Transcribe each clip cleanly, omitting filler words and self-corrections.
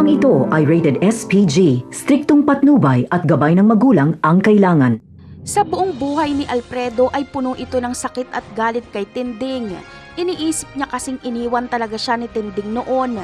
Programang ito ay rated SPG, striktong patnubay at gabay ng magulang ang kailangan. Sa buong buhay ni Alfredo ay puno ito ng sakit at galit kay Tinding. Iniisip niya kasing iniwan talaga siya ni Tinding noon.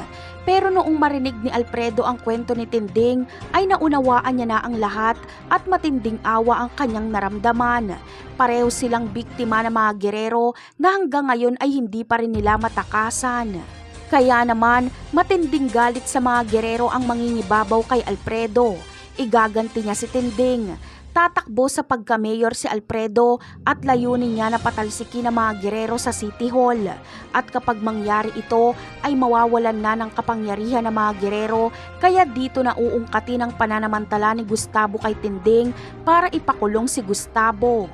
Pero noong marinig ni Alfredo ang kwento ni Tinding ay naunawaan niya na ang lahat at matinding awa ang kanyang naramdaman. Pareho silang biktima ng mga gerero na hanggang ngayon ay hindi pa rin nila matakasan. Kaya naman, matinding galit sa mga gerero ang mangingibabaw kay Alfredo. Igaganti niya si Tinding. Tatakbo sa pagka-mayor si Alfredo at layunin niya na patalsikin ang mga gerero sa City Hall. At kapag mangyari ito, ay mawawalan na ng kapangyarihan ng mga gerero, kaya dito na uungkatin ang pananamantala ni Gustavo kay Tinding para ipakulong si Gustavo.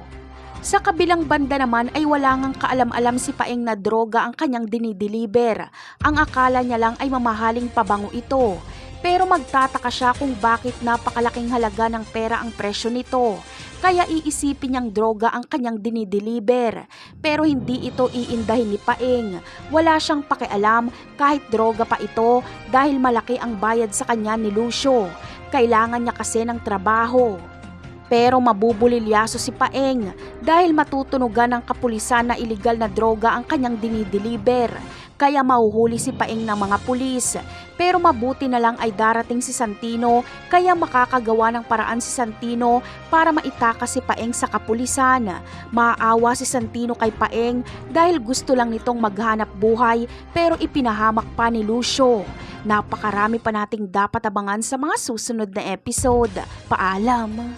Sa kabilang banda naman ay wala ngang kaalam-alam si Paeng na droga ang kanyang dinideliver. Ang akala niya lang ay mamahaling pabango ito. Pero magtataka siya kung bakit napakalaking halaga ng pera ang presyo nito. Kaya iisipin niyang droga ang kanyang dinideliver. Pero hindi ito iindahin ni Paeng. Wala siyang pakialam kahit droga pa ito dahil malaki ang bayad sa kanya ni Lucio. Kailangan niya kasi ng trabaho. Pero mabubulilyaso si Paeng dahil matutunugan ng kapulisan na iligal na droga ang kanyang dinideliver. Kaya mahuhuli si Paeng ng mga pulis. Pero mabuti na lang ay darating si Santino kaya makakagawa ng paraan si Santino para maitakas si Paeng sa kapulisan. Maaawa si Santino kay Paeng dahil gusto lang nitong maghanap buhay pero ipinahamak pa ni Lucio. Napakarami pa nating dapat abangan sa mga susunod na episode. Paalam!